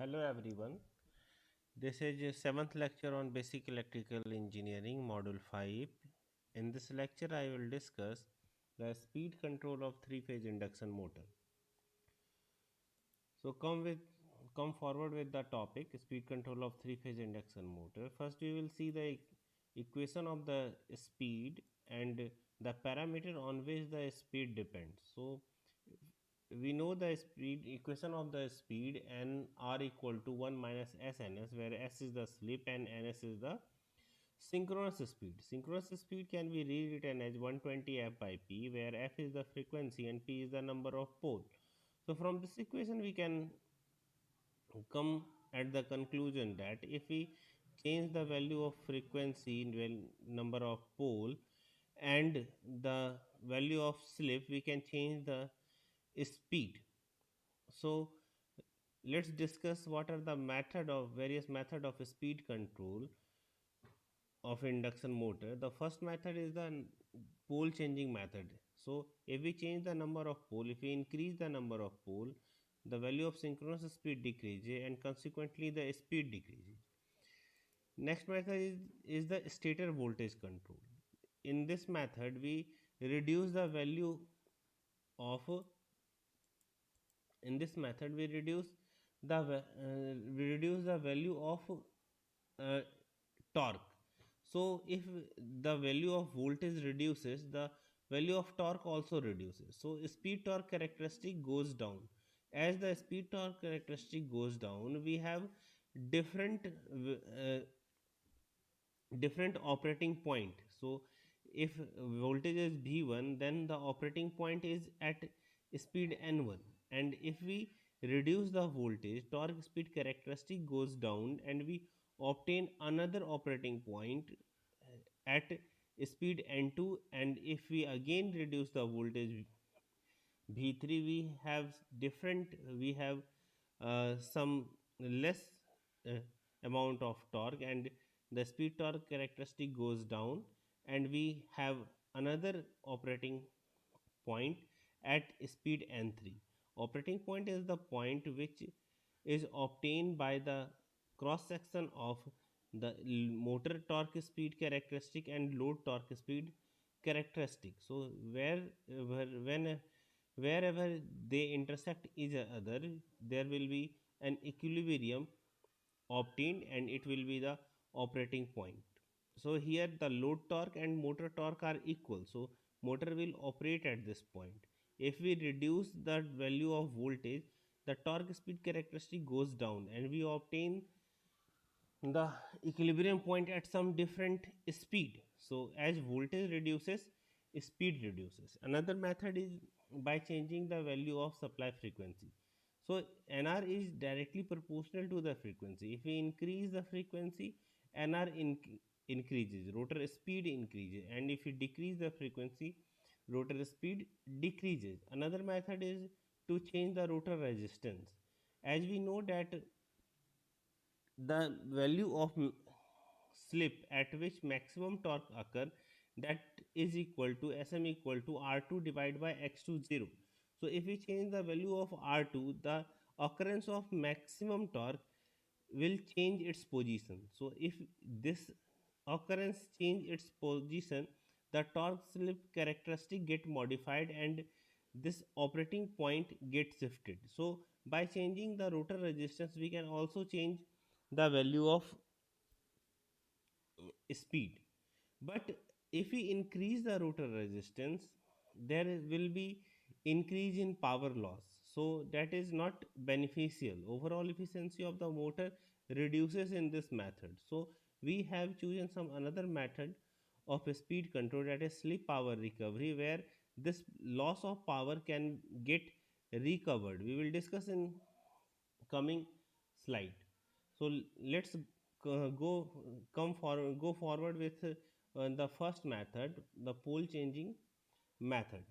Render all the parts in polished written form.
Hello everyone. This is a seventh lecture on basic electrical engineering, module 5. In this lecture, I will discuss the speed control of three-phase induction motor. So come forward with the topic speed control of three-phase induction motor. First, we will see the equation of the speed and the parameter on which the speed depends. So we know the speed equation of the speed n r equal to 1 minus s ns, where s is the slip and ns is the synchronous speed. Synchronous speed can be rewritten as 120 f by p, where f is the frequency and p is the number of pole. So from this equation we can come at the conclusion that if we change the value of frequency in number of pole and the value of slip, we can change the speed. So let's discuss what are the method of various method of speed control of induction motor. The first method is the pole changing method. So if we change the number of pole, if we increase the number of pole, the value of synchronous speed decreases and consequently the speed decreases. Next method is the stator voltage control. In this method we reduce the value of in this method we reduce the value of uh, torque. So if the value of voltage reduces, the value of torque also reduces, so speed torque characteristic goes down. As the speed torque characteristic goes down, we have different different operating point. So if voltage is V1, then the operating point is at speed N1, and if we reduce the voltage, torque speed characteristic goes down and we obtain another operating point at speed N2, and if we again reduce the voltage V3, we have some less uh, amount of torque, and the speed torque characteristic goes down, and we have another operating point at speed n3. Operating point is the point which is obtained by the cross section of the motor torque speed characteristic and load torque speed characteristic. So wherever they intersect each other, there will be an equilibrium obtained and it will be the operating point. So here the load torque and motor torque are equal, so motor will operate at this point. If we reduce the value of voltage, the torque speed characteristic goes down and we obtain the equilibrium point at some different speed. So as voltage reduces, speed reduces. Another method is by changing the value of supply frequency. So nr is directly proportional to the frequency. If we increase the frequency, nr increases, rotor speed increases, and if we decrease the frequency, rotor speed decreases. Another method is to change the rotor resistance. As we know that the value of slip at which maximum torque occur, that is equal to sm equal to r2 divided by x2 0. So if we change the value of r2, the occurrence of maximum torque will change its position. So if this occurrence change its position, the torque slip characteristic get modified and this operating point gets shifted. So by changing the rotor resistance, we can also change the value of speed. But if we increase the rotor resistance, there will be increase in power loss, so that is not beneficial. Overall efficiency of the motor reduces in this method. So we have chosen some another method of speed control, that is slip power recovery, where this loss of power can get recovered. We will discuss in coming slide. So let's go come for go forward with the first method, the pole changing method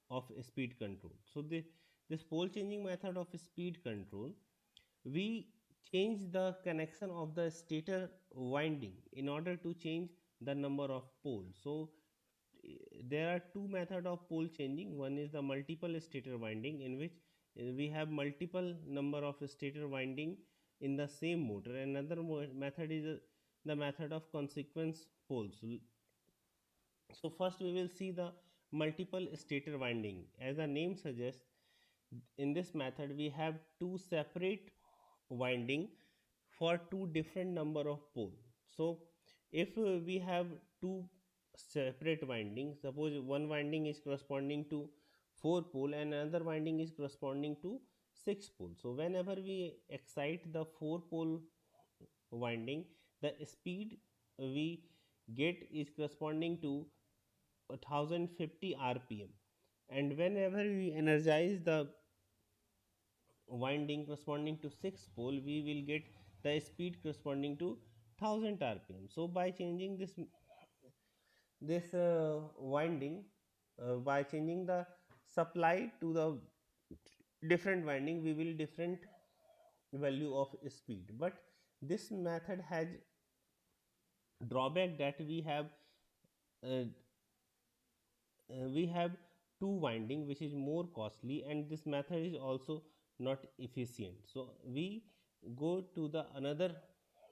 of speed control. So this pole changing method of speed control, we change the connection of the stator winding in order to change the number of poles. So there are two method of pole changing. One is the multiple stator winding, in which we have multiple number of stator winding in the same motor. Another method is the method of consequence poles. So first we will see the multiple stator winding. As the name suggests, in this method we have two separate winding for two different number of pole. So if we have two separate windings, suppose one winding is corresponding to 4 pole and another winding is corresponding to 6 pole. So whenever we excite the 4 pole winding, the speed we get is corresponding to 1050 rpm, and whenever we energize the winding corresponding to 6 pole, we will get the speed corresponding to 1000 rpm. So by changing this winding, by changing the supply to the different winding, we will different value of speed. But this method has drawback that uh, we have two winding which is more costly, and this method is also not efficient. So we go to the another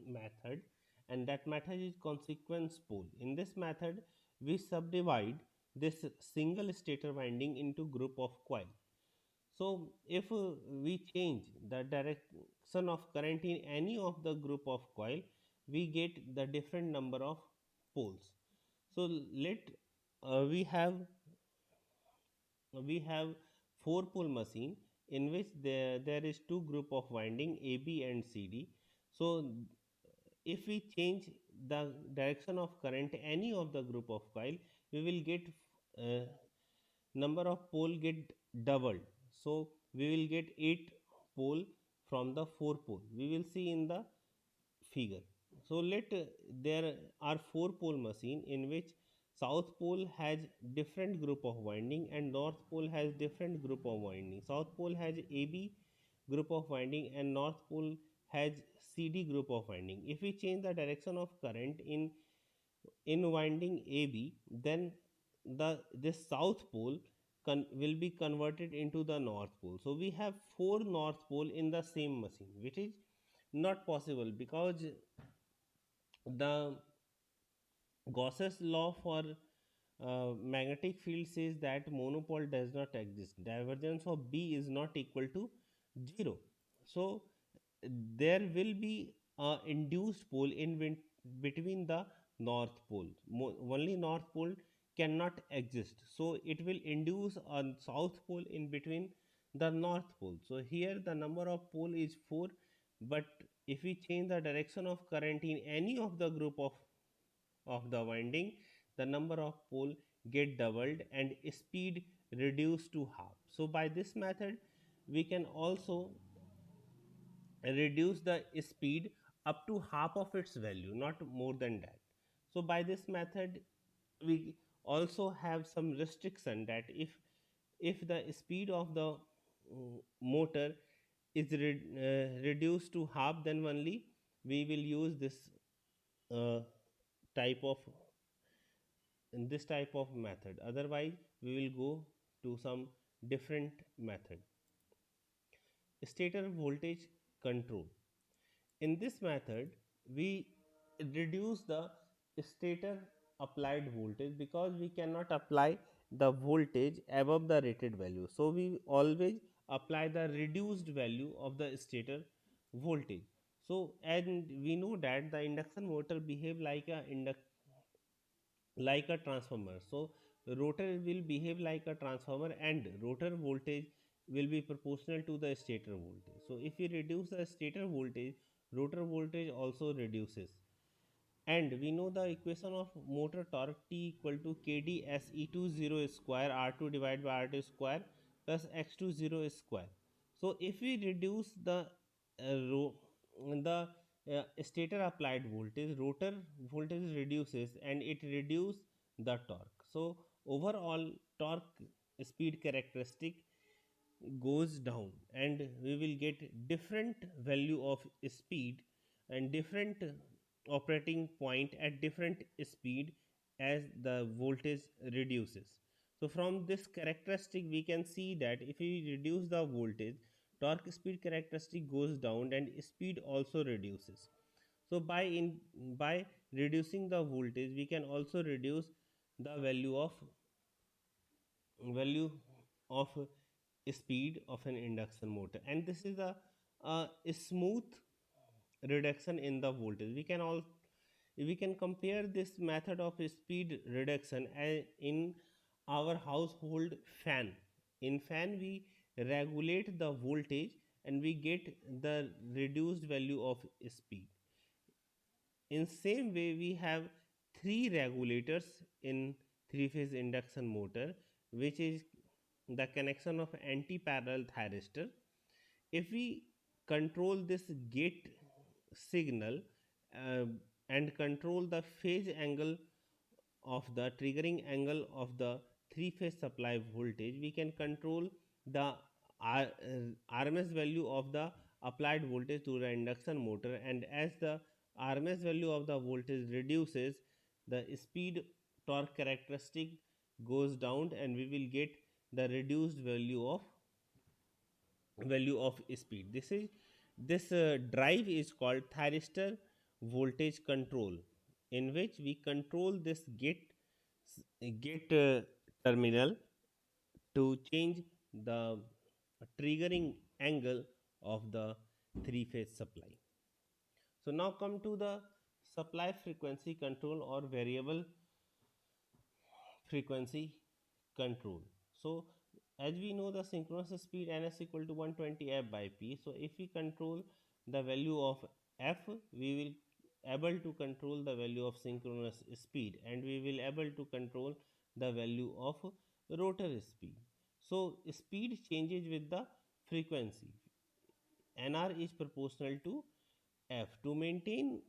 method, and that method is consequence pole. In this method we subdivide this single stator winding into group of coil. So if we change the direction of current in any of the group of coil, we get the different number of poles. So let we have 4 pole machine in which there is two group of winding AB and CD. So if we change the direction of current any of the group of coil, we will get uh, number of pole get doubled. So we will get 8 pole from the 4 pole. We will see in the figure. So there are 4 pole machine in which south pole has different group of winding and north pole has different group of winding. South pole has AB group of winding and north pole has CD group of winding. If we change the direction of current in winding AB, then this south pole will be converted into the north pole. So we have 4 north pole in the same machine, which is not possible because the Gauss's law for magnetic field says that monopole does not exist. Divergence of B is not equal to 0. So there will be a induced pole between the north pole. Only north pole cannot exist. So it will induce a south pole in between the north pole. So here the number of pole is 4, but if we change the direction of current in any of the group of the winding, the number of pole get doubled and speed reduced to half. So by this method we can also reduce the speed up to half of its value, not more than that. So by this method we also have some restriction that if the speed of the motor is reduced to half, then only we will use uh, type of this type of method. Otherwise we will go to some different method. Stator voltage control. In this method we reduce the stator applied voltage because we cannot apply the voltage above the rated value. So we always apply the reduced value of the stator voltage. So and we know that the induction motor behave like a transformer. So rotor will behave like a transformer and rotor voltage will be proportional to the stator voltage. So if we reduce the stator voltage, rotor voltage also reduces. And we know the equation of motor torque T equal to KD SE20 square R2 divided by R2 square plus X20 square. So if we reduce the stator applied voltage, rotor voltage reduces and it reduces the torque. So overall torque speed characteristic goes down, and we will get different value of speed and different operating point at different speed as the voltage reduces. So from this characteristic, we can see that if we reduce the voltage, torque speed characteristic goes down and speed also reduces. So by reducing the voltage, we can also reduce the value of speed of an induction motor, and this is a smooth reduction in the voltage. We can compare this method of speed reduction in our household fan. In fan, we regulate the voltage and we get the reduced value of speed. In same way, we have three regulators in three phase induction motor, which is the connection of anti parallel thyristor. If we control this gate signal, uh, and control the phase angle of the triggering angle of the three phase supply voltage, we can control the RMS value of the applied voltage to the induction motor, and as the RMS value of the voltage reduces, the speed torque characteristic goes down and we will get the reduced value of speed. This drive is called thyristor voltage control, in which we control this gate terminal to change the triggering angle of the three phase supply. So now come to the supply frequency control or variable frequency control. So as we know, the synchronous speed ns equal to 120 f by p. So if we control the value of f, we will able to control the value of synchronous speed, and we will able to control the value of rotor speed. So speed changes with the frequency. Nr is proportional to f. To maintain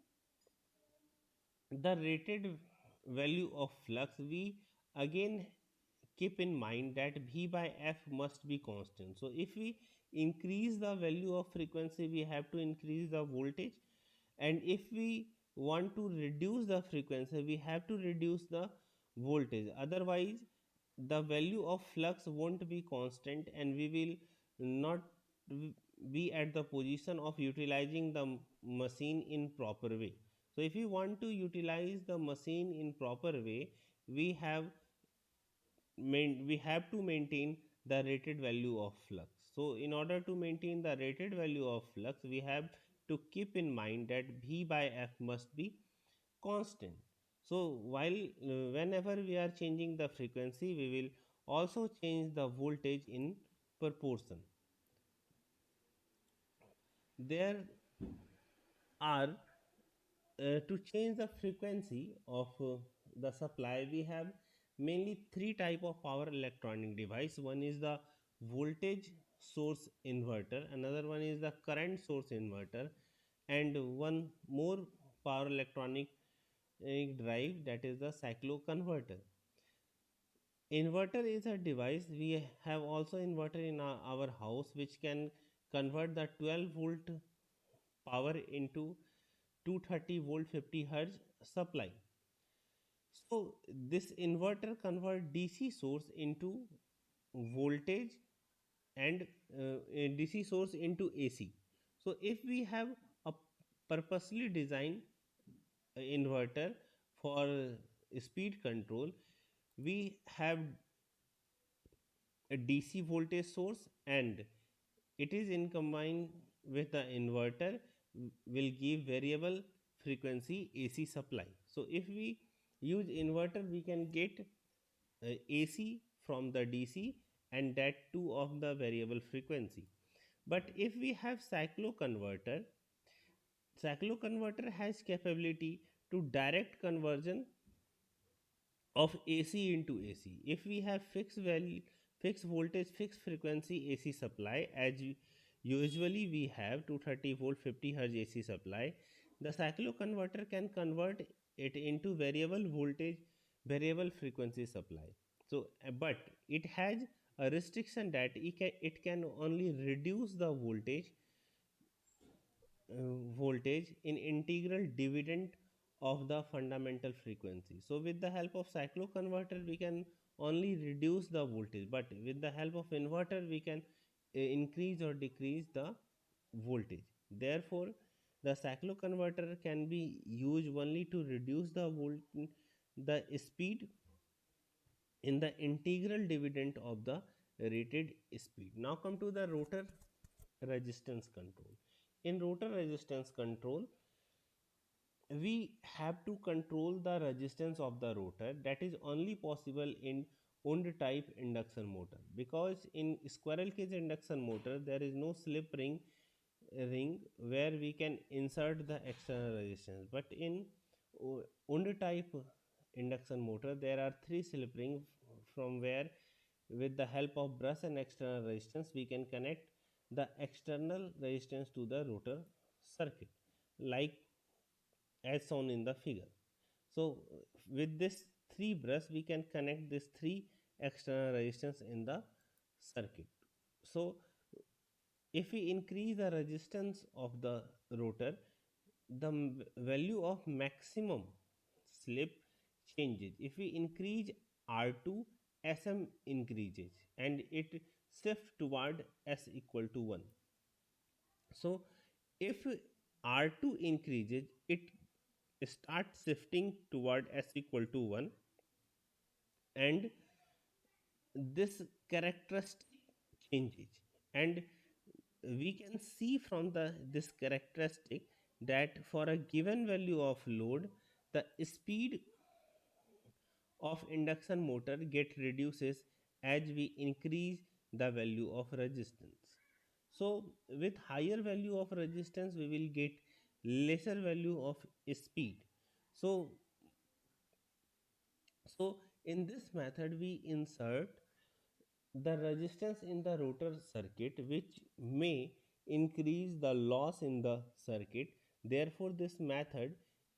the rated value of flux, we again keep in mind that v by f must be constant. So if we increase the value of frequency, we have to increase the voltage, and if we want to reduce the frequency, we have to reduce the voltage. Otherwise the value of flux won't be constant, and we will not be at the position of utilizing the machine in proper way. So if you want to utilize the machine in proper way, we have we have to maintain the rated value of flux. So in order to maintain the rated value of flux, we have to keep in mind that v by f must be constant. So while whenever we are changing the frequency, we will also change the voltage in proportion. There are to change the frequency of the supply, we have mainly three type of power electronic device. One is the voltage source inverter, another one is the current source inverter, and one more power electronic drive, that is the cyclo converter. Inverter is a device. We have also inverter in our house, which can convert the 12-volt power into 230-volt 50 hertz supply. So this inverter convert DC source into voltage, and a DC source into AC. So if we have a purposely designed inverter for speed control, we have a DC voltage source, and it is in combined with the inverter will give variable frequency AC supply. So if we use inverter, we can get AC from the DC, and that too of the variable frequency. But if we have cyclo converter has capability to direct conversion of AC into AC. If we have fixed value, fixed voltage, fixed frequency AC supply, as usually we have 230-volt 50 hertz AC supply, the cyclo converter can convert it into variable voltage, variable frequency supply. So, but it has a restriction that it can only reduce the voltage in integral dividend of the fundamental frequency. So with the help of cyclo converter, we can only reduce the voltage, but with the help of inverter we can increase or decrease the voltage. Therefore the cycloconverter can be used only to reduce the speed in the integral dividend of the rated speed. Now come to the rotor resistance control. In rotor resistance control, we have to control the resistance of the rotor. That is only possible in wound type induction motor, because in squirrel cage induction motor there is no slip ring where we can insert the external resistance, but in wound type induction motor there are three slip ring from where with the help of brush and external resistance we can connect the external resistance to the rotor circuit, like as shown in the figure. So with this three brush we can connect this three external resistance in the circuit. So if we increase the resistance of the rotor, the value of maximum slip changes. If we increase R2, Sm increases and it shifts toward S equal to 1. So if R2 increases, it starts shifting toward S equal to 1, and this characteristic changes, and we can see from this characteristic that for a given value of load the speed of induction motor get reduces as we increase the value of resistance. So with higher value of resistance we will get lesser value of speed. So so in this method we insert the resistance in the rotor circuit, which may increase the loss in the circuit. Therefore this method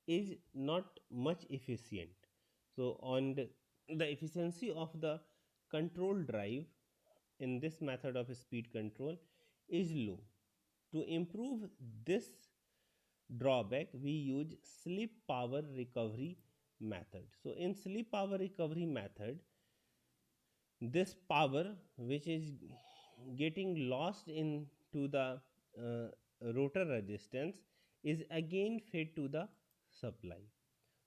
is not much efficient. So on the efficiency of the control drive in this method of speed control is low. To improve this drawback we use slip power recovery method. So in slip power recovery method, this power which is getting lost into the rotor resistance is again fed to the supply.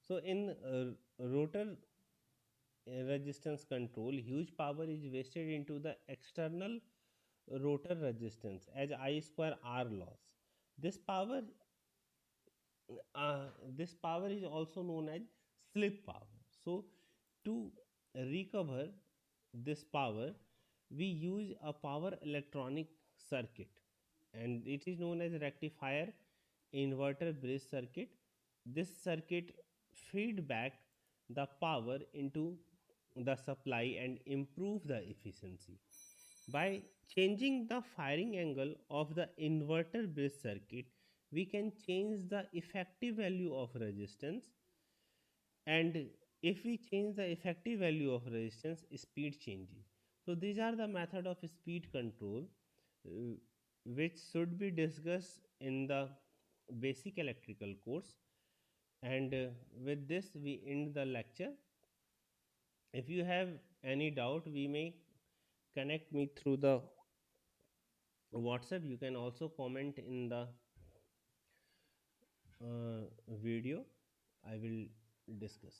So in rotor resistance control, huge power is wasted into the external rotor resistance as I square R loss. This power uh, this power is also known as slip power. So to recover this power we use a power electronic circuit, and it is known as rectifier inverter bridge circuit. This circuit feed back the power into the supply and improve the efficiency. By changing the firing angle of the inverter bridge circuit, we can change the effective value of resistance, and if we change the effective value of resistance, speed changes. So these are the method of speed control uh, which should be discussed in the basic electrical course. And with this we end the lecture. If you have any doubt we may connect me through the WhatsApp. You can also comment in the video. I will discuss.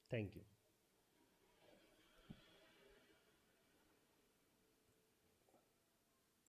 Thank you.